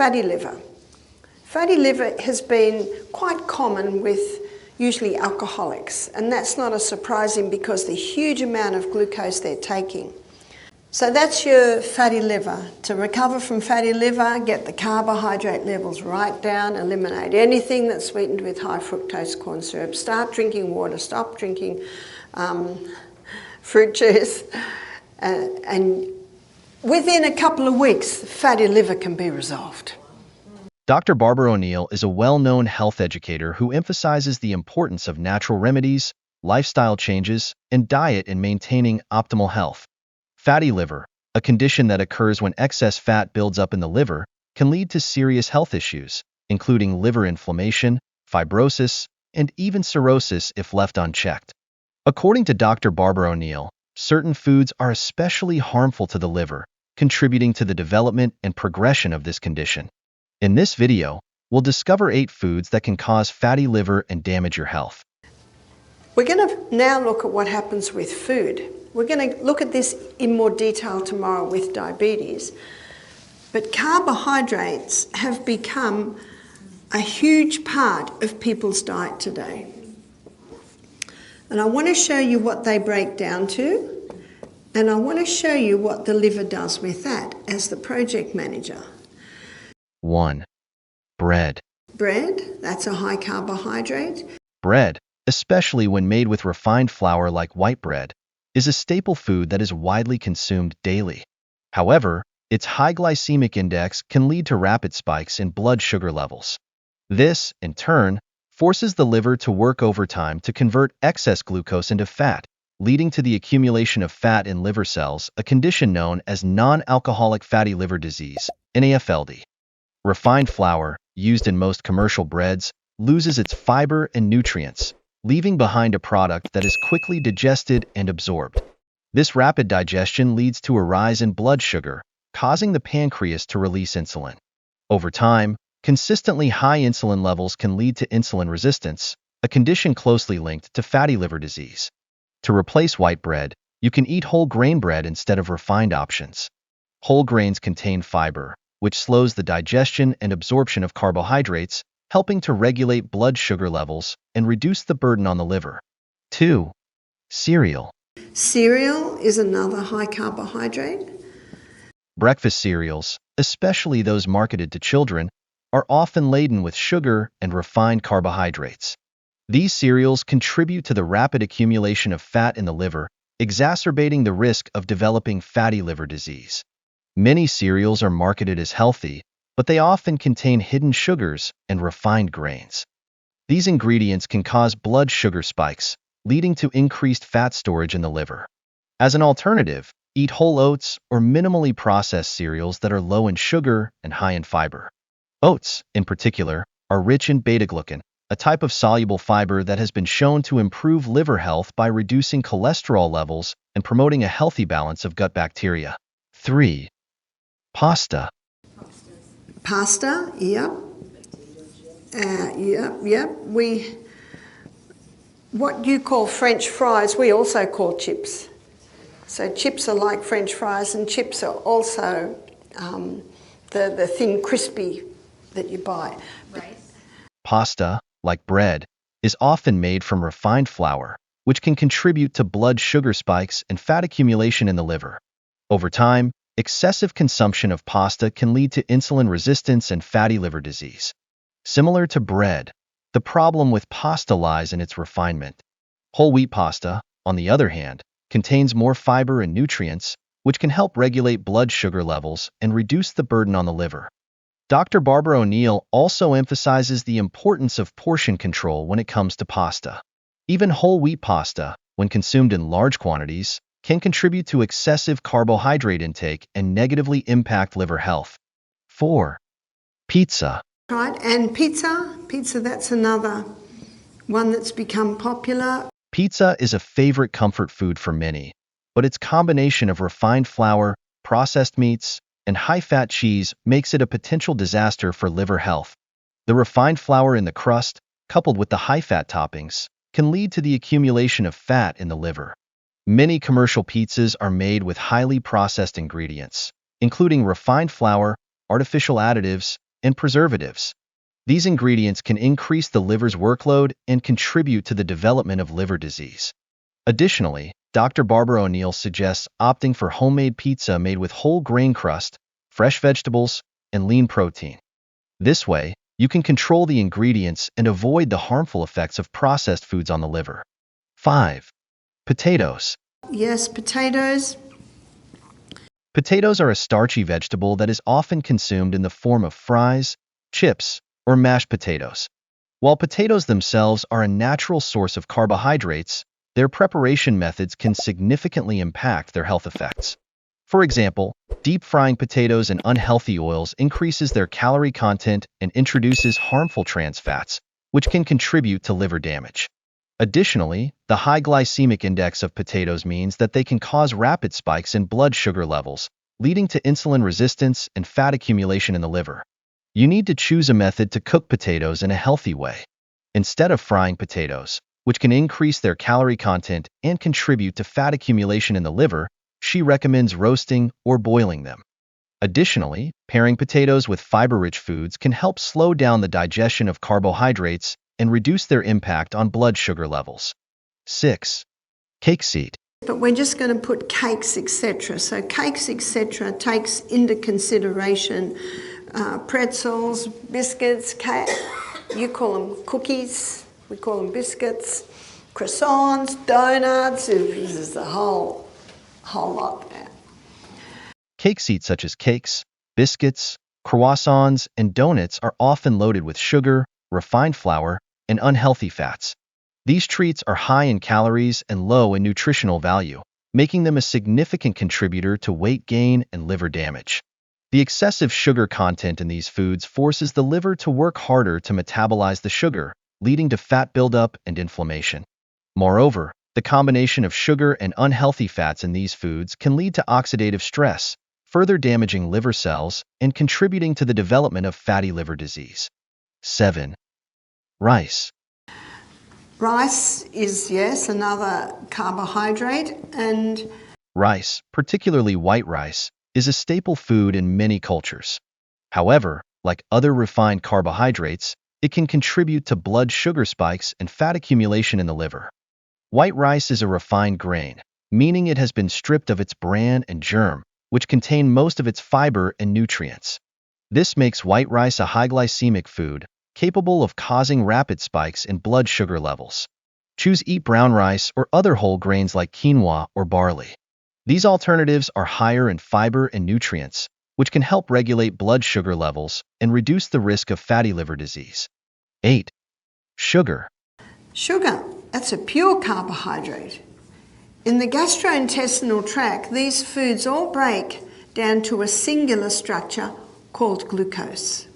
fatty liver. Fatty liver has been quite common with usually alcoholics, and that's not a surprising because the huge amount of glucose they're taking. So that's your fatty liver. To recover from fatty liver, get the carbohydrate levels right down, eliminate anything that's sweetened with high fructose corn syrup, start drinking water, stop drinking fruit juice, and within a couple of weeks, fatty liver can be resolved. Dr. Barbara O'Neill is a well-known health educator who emphasizes the importance of natural remedies, lifestyle changes, and diet in maintaining optimal health. Fatty liver, a condition that occurs when excess fat builds up in the liver, can lead to serious health issues, including liver inflammation, fibrosis, and even cirrhosis if left unchecked. According to Dr. Barbara O'Neill, certain foods are especially harmful to the liver, contributing to the development and progression of this condition. In this video, we'll discover 8 foods that can cause fatty liver and damage your health. We're going to now look at what happens with food. We're going to look at this in more detail tomorrow with diabetes. But carbohydrates have become a huge part of people's diet today. And I want to show you what they break down to, and I want to show you what the liver does with that as the project manager. 1. Bread. Bread, that's a high carbohydrate. Bread, especially when made with refined flour like white bread, is a staple food that is widely consumed daily. However, its high glycemic index can lead to rapid spikes in blood sugar levels. This, in turn, forces the liver to work overtime to convert excess glucose into fat, leading to the accumulation of fat in liver cells, a condition known as non-alcoholic fatty liver disease, NAFLD. Refined flour, used in most commercial breads, loses its fiber and nutrients, leaving behind a product that is quickly digested and absorbed. This rapid digestion leads to a rise in blood sugar, causing the pancreas to release insulin. Over time, consistently high insulin levels can lead to insulin resistance, a condition closely linked to fatty liver disease. To replace white bread, you can eat whole grain bread instead of refined options. Whole grains contain fiber, which slows the digestion and absorption of carbohydrates, helping to regulate blood sugar levels and reduce the burden on the liver. 2. Cereal. Cereal is another high carbohydrate. Breakfast cereals, especially those marketed to children, are often laden with sugar and refined carbohydrates. These cereals contribute to the rapid accumulation of fat in the liver, exacerbating the risk of developing fatty liver disease. Many cereals are marketed as healthy, but they often contain hidden sugars and refined grains. These ingredients can cause blood sugar spikes, leading to increased fat storage in the liver. As an alternative, eat whole oats or minimally processed cereals that are low in sugar and high in fiber. Oats, in particular, are rich in beta-glucan, a type of soluble fiber that has been shown to improve liver health by reducing cholesterol levels and promoting a healthy balance of gut bacteria. 3. Pasta. Pasta, yep. What you call French fries, we also call chips. So chips are like French fries, and chips are also the thin, crispy that you buy. Rice. Pasta, like bread, is often made from refined flour, which can contribute to blood sugar spikes and fat accumulation in the liver. Over time, excessive consumption of pasta can lead to insulin resistance and fatty liver disease. Similar to bread, the problem with pasta lies in its refinement. Whole wheat pasta, on the other hand, contains more fiber and nutrients, which can help regulate blood sugar levels and reduce the burden on the liver. Dr. Barbara O'Neill also emphasizes the importance of portion control when it comes to pasta. Even whole wheat pasta, when consumed in large quantities, can contribute to excessive carbohydrate intake and negatively impact liver health. 4. Pizza. Right, and pizza, that's another one that's become popular. Pizza is a favorite comfort food for many, but its combination of refined flour, processed meats, and high-fat cheese makes it a potential disaster for liver health. The refined flour in the crust, coupled with the high-fat toppings, can lead to the accumulation of fat in the liver. Many commercial pizzas are made with highly processed ingredients, including refined flour, artificial additives, and preservatives. These ingredients can increase the liver's workload and contribute to the development of liver disease. Additionally, Dr. Barbara O'Neill suggests opting for homemade pizza made with whole grain crust, fresh vegetables, and lean protein. This way, you can control the ingredients and avoid the harmful effects of processed foods on the liver. 5. Potatoes. Yes, potatoes. Potatoes are a starchy vegetable that is often consumed in the form of fries, chips, or mashed potatoes. While potatoes themselves are a natural source of carbohydrates, their preparation methods can significantly impact their health effects. For example, deep frying potatoes in unhealthy oils increases their calorie content and introduces harmful trans fats, which can contribute to liver damage. Additionally, the high glycemic index of potatoes means that they can cause rapid spikes in blood sugar levels, leading to insulin resistance and fat accumulation in the liver. You need to choose a method to cook potatoes in a healthy way. Instead of frying potatoes, which can increase their calorie content and contribute to fat accumulation in the liver, she recommends roasting or boiling them. Additionally, pairing potatoes with fiber-rich foods can help slow down the digestion of carbohydrates and reduce their impact on blood sugar levels. 6. Cakeseed. But we're just going to put cakes, etc. So cakes, etc. takes into consideration pretzels, biscuits, you call them cookies, we call them biscuits, croissants, donuts, there's a whole lot there. Cakeseed such as cakes, biscuits, croissants, and donuts are often loaded with sugar, refined flour, and unhealthy fats. These treats are high in calories and low in nutritional value, making them a significant contributor to weight gain and liver damage. The excessive sugar content in these foods forces the liver to work harder to metabolize the sugar, leading to fat buildup and inflammation. Moreover, the combination of sugar and unhealthy fats in these foods can lead to oxidative stress, further damaging liver cells and contributing to the development of fatty liver disease. 7. Rice. Rice is, yes, another carbohydrate, and rice, particularly white rice, is a staple food in many cultures. However, like other refined carbohydrates, it can contribute to blood sugar spikes and fat accumulation in the liver. White rice is a refined grain, meaning it has been stripped of its bran and germ, which contain most of its fiber and nutrients. This makes white rice a high glycemic food, capable of causing rapid spikes in blood sugar levels. Eat brown rice or other whole grains like quinoa or barley. These alternatives are higher in fiber and nutrients, which can help regulate blood sugar levels and reduce the risk of fatty liver disease. 8. Sugar. Sugar, that's a pure carbohydrate. In the gastrointestinal tract, these foods all break down to a singular structure called glucose.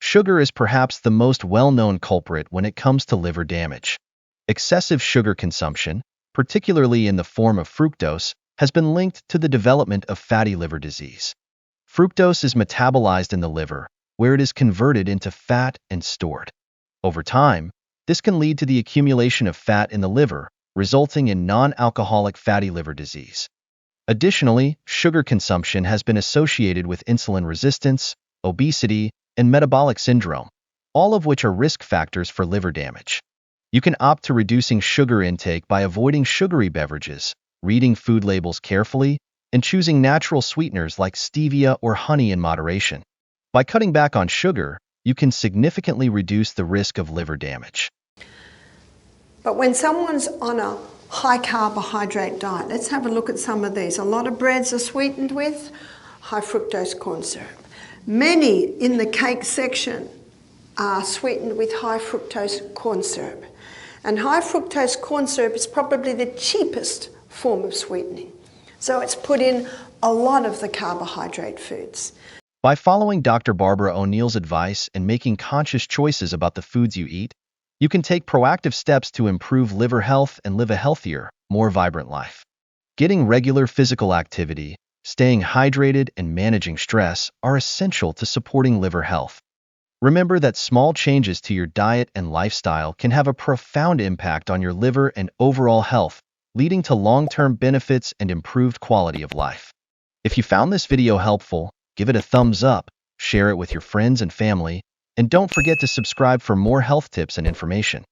Sugar is perhaps the most well-known culprit when it comes to liver damage. Excessive sugar consumption, particularly in the form of fructose, has been linked to the development of fatty liver disease. Fructose is metabolized in the liver, where it is converted into fat and stored. Over time, this can lead to the accumulation of fat in the liver, resulting in non-alcoholic fatty liver disease. Additionally, sugar consumption has been associated with insulin resistance, obesity, and metabolic syndrome, all of which are risk factors for liver damage. You can opt to reducing sugar intake by avoiding sugary beverages, reading food labels carefully, and choosing natural sweeteners like stevia or honey in moderation. By cutting back on sugar, you can significantly reduce the risk of liver damage. But when someone's on a high carbohydrate diet, let's have a look at some of these. A lot of breads are sweetened with high fructose corn syrup. Many in the cake section are sweetened with high fructose corn syrup. And high fructose corn syrup is probably the cheapest form of sweetening. So it's put in a lot of the carbohydrate foods. By following Dr. Barbara O'Neill's advice and making conscious choices about the foods you eat, you can take proactive steps to improve liver health and live a healthier, more vibrant life. Getting regular physical activity, staying hydrated, and managing stress are essential to supporting liver health. Remember that small changes to your diet and lifestyle can have a profound impact on your liver and overall health, leading to long-term benefits and improved quality of life. If you found this video helpful, give it a thumbs up share it with your friends and family, and don't forget to subscribe for more health tips and information.